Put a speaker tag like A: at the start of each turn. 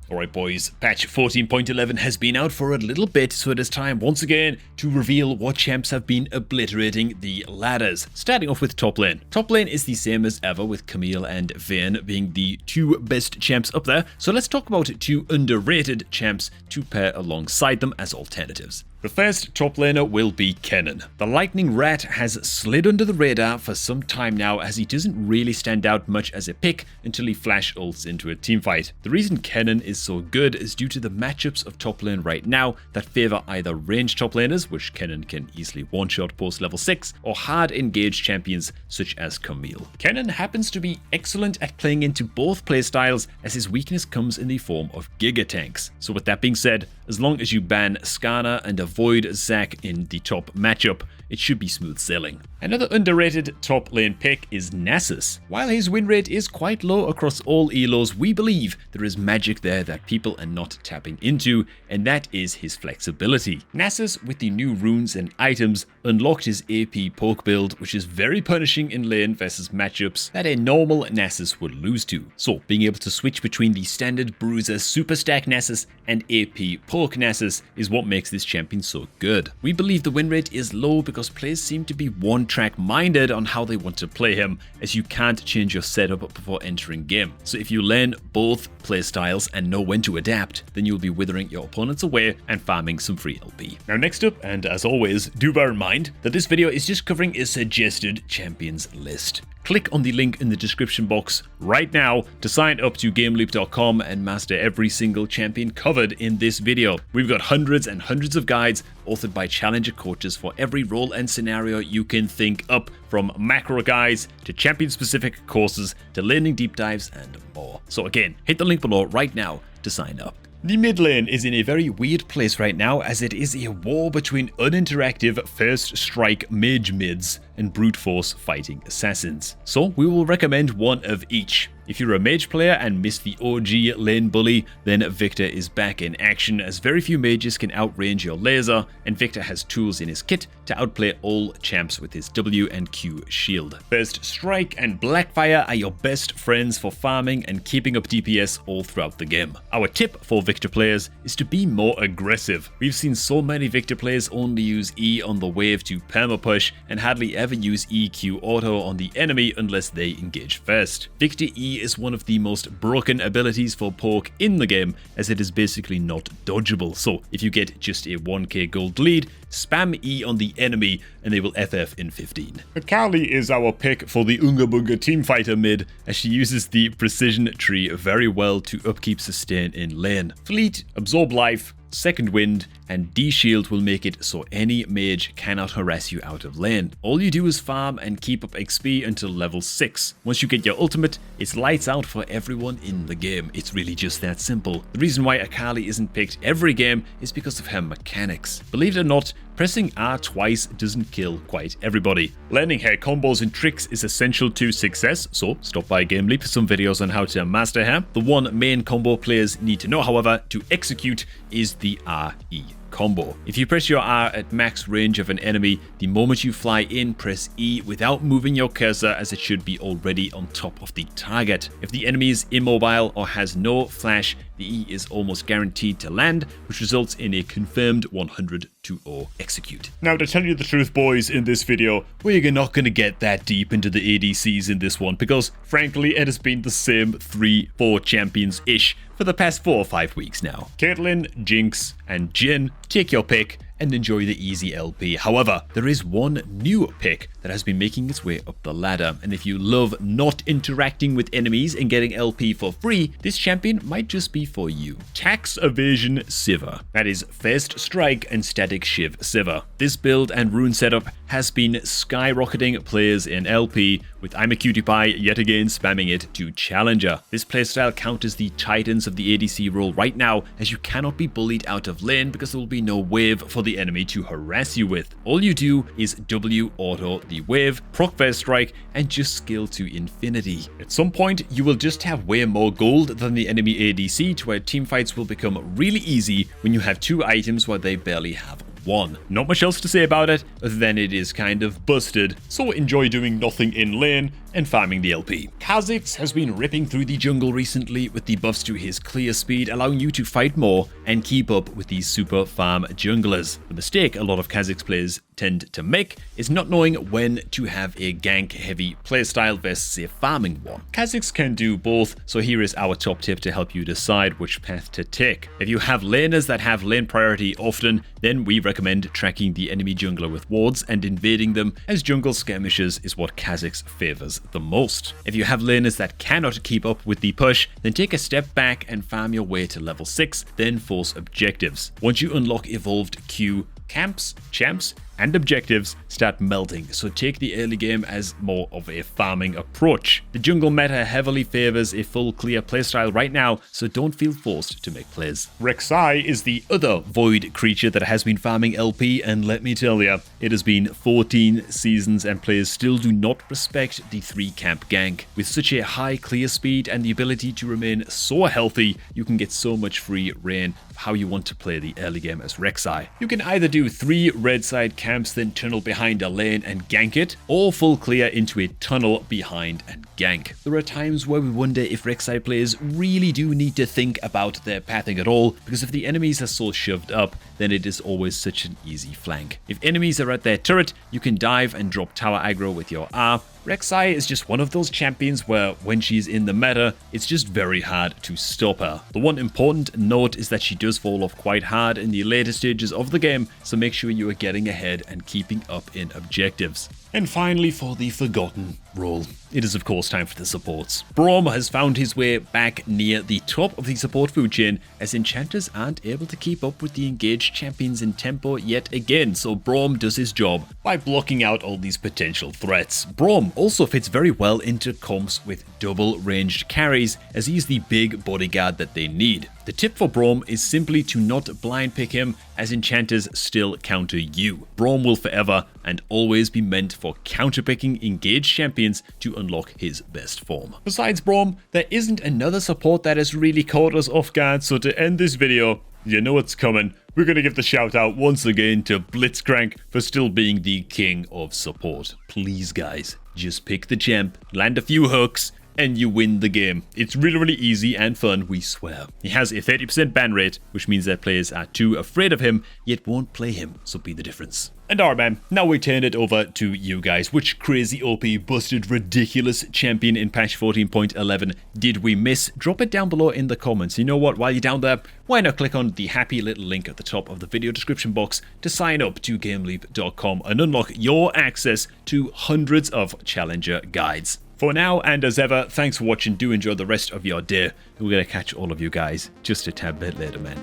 A: Alright boys, patch 14.11 has been out for a little bit, so it is time once again to reveal what champs have been obliterating the ladders. Starting off with top lane. Top lane is the same as ever, with Camille and Vayne being the two best champs up there, so let's talk about two underrated champs to pair alongside them as alternatives. The first top laner will be Kennen. The Lightning Rat has slid under the radar for some time now, as he doesn't really stand out much as a pick until he flash ults into a teamfight. The reason Kennen is so good is due to the matchups of top lane right now that favor either ranged top laners, which Kennen can easily one-shot post level 6, or hard engaged champions such as Camille. Kennen happens to be excellent at playing into both playstyles, as his weakness comes in the form of Giga Tanks. So with that being said, as long as you ban Skarner and avoid Zac in the top matchup, it should be smooth sailing. Another underrated top lane pick is Nasus. While his win rate is quite low across all elos, we believe there is magic there that people are not tapping into, and that is his flexibility. Nasus, with the new runes and items, unlocked his AP poke build, which is very punishing in lane versus matchups that a normal Nasus would lose to. So being able to switch between the standard bruiser super stack Nasus and AP poke Nasus is what makes this champion so good. We believe the win rate is low because players seem to be one-track minded on how they want to play him, as you can't change your setup before entering game. So if you learn both playstyles and know when to adapt, then you'll be withering your opponents away and farming some free LP. Now next up, and as always, do bear in mind that this video is just covering a suggested champions list. Click on the link in the description box right now to sign up to GameLoop.com and master every single champion covered in this video. We've got hundreds and hundreds of guides authored by challenger coaches for every role and scenario you can think up, from macro guides to champion-specific courses to laning deep dives and more. So again, hit the link below right now to sign up. The mid lane is in a very weird place right now, as it is a war between uninteractive first strike mage mids and brute force fighting assassins. So we will recommend one of each. If you're a mage player and missed the OG lane bully, then Victor is back in action, as very few mages can outrange your laser, and Victor has tools in his kit to outplay all champs with his W and Q shield. First Strike and Blackfire are your best friends for farming and keeping up DPS all throughout the game. Our tip for Victor players is to be more aggressive. We've seen so many Victor players only use E on the wave to perma-push and hardly ever use EQ auto on the enemy unless they engage first. Victor E is one of the most broken abilities for poke in the game, as it is basically not dodgeable. So if you get just a 1k gold lead, spam E on the enemy and they will FF in 15. Akali is our pick for the Unga Bunga teamfighter mid, as she uses the precision tree very well to upkeep sustain in lane. Fleet, absorb life, second wind, and D-shield will make it so any mage cannot harass you out of lane. All you do is farm and keep up XP until level 6. Once you get your ultimate, it's lights out for everyone in the game. It's really just that simple. The reason why Akali isn't picked every game is because of her mechanics. Believe it or not, pressing R twice doesn't kill quite everybody. Learning her combos and tricks is essential to success, so stop by GameLeap for some videos on how to master her. The one main combo players need to know, however, to execute is the RE combo. If you press your R at max range of an enemy, the moment you fly in, press E without moving your cursor, as it should be already on top of the target. If the enemy is immobile or has no flash, the E is almost guaranteed to land, which results in a confirmed 100-0 execute. Now, to tell you the truth, boys, in this video, we're not going to get that deep into the ADCs in this one, because frankly, it has been the same 3-4 champions-ish for the past 4 or 5 weeks now. Caitlyn, Jinx, and Jhin, take your pick and enjoy the easy LP. However, there is one new pick that has been making its way up the ladder, and if you love not interacting with enemies and getting LP for free, this champion might just be for you. Tax Evasion Sivir. That is First Strike and Static Shiv Sivir. This build and rune setup has been skyrocketing players in LP, with I'm a Cutie Pie yet again spamming it to Challenger. This playstyle counters the titans of the ADC role right now, as you cannot be bullied out of lane because there will be no wave for the enemy to harass you with. All you do is W auto the wave, proc First Strike, and just skill to infinity. At some point, you will just have way more gold than the enemy ADC, to where teamfights will become really easy when you have 2 items where they barely have one. Not much else to say about it, other than it is kind of busted, so enjoy doing nothing in lane and farming the LP. Kha'Zix has been ripping through the jungle recently with the buffs to his clear speed, allowing you to fight more and keep up with these super farm junglers. The mistake a lot of Kha'Zix players tend to make is not knowing when to have a gank heavy playstyle versus a farming one. Kha'Zix can do both, so here is our top tip to help you decide which path to take. If you have laners that have lane priority often, then we recommend tracking the enemy jungler with wards and invading them, as jungle skirmishes is what Kha'Zix favors the most. If you have laners that cannot keep up with the push, then take a step back and farm your way to level 6, then force objectives. Once you unlock evolved Q, camps, champs, and objectives start melting, so take the early game as more of a farming approach. The jungle meta heavily favors a full clear playstyle right now, so don't feel forced to make plays. Rek'Sai is the other void creature that has been farming LP, and let me tell ya, it has been 14 seasons and players still do not respect the 3-camp gank. With such a high clear speed and the ability to remain so healthy, you can get so much free reign of how you want to play the early game as Rek'Sai. You can either do 3 red side camps, then tunnel behind a lane and gank it, or full clear into a tunnel behind and gank. There are times where we wonder if Rek'Sai players really do need to think about their pathing at all, because if the enemies are so shoved up, then it is always such an easy flank. If enemies are at their turret, you can dive and drop tower aggro with your R. Rek'Sai is just one of those champions where when she's in the meta, it's just very hard to stop her. The one important note is that she does fall off quite hard in the later stages of the game, so make sure you are getting ahead and keeping up in objectives. And finally, for the forgotten role, it is of course time for the supports. Braum has found his way back near the top of the support food chain, as enchanters aren't able to keep up with the engaged champions in tempo yet again, so Braum does his job by blocking out all these potential threats. Braum also fits very well into comps with double ranged carries, as he's the big bodyguard that they need. The tip for Braum is simply to not blind pick him, as enchanters still counter you. Braum will forever and always be meant for counterpicking engaged champions to unlock his best form. Besides Braum, there isn't another support that has really caught us off guard, so to end this video, you know what's coming. We're going to give the shout out once again to Blitzcrank for still being the king of support. Please guys, just pick the champ, land a few hooks, and you win the game. It's really easy and fun, we swear. He has a 30% ban rate, which means that players are too afraid of him, yet won't play him, so be the difference. And alright man, now we turn it over to you guys. Which crazy OP, busted, ridiculous champion in patch 14.11 did we miss? Drop it down below in the comments. You know what, while you're down there, why not click on the happy little link at the top of the video description box to sign up to GameLeap.com and unlock your access to hundreds of challenger guides. For now, and as ever, thanks for watching. Do enjoy the rest of your day. We're going to catch all of you guys just a tad bit later, man.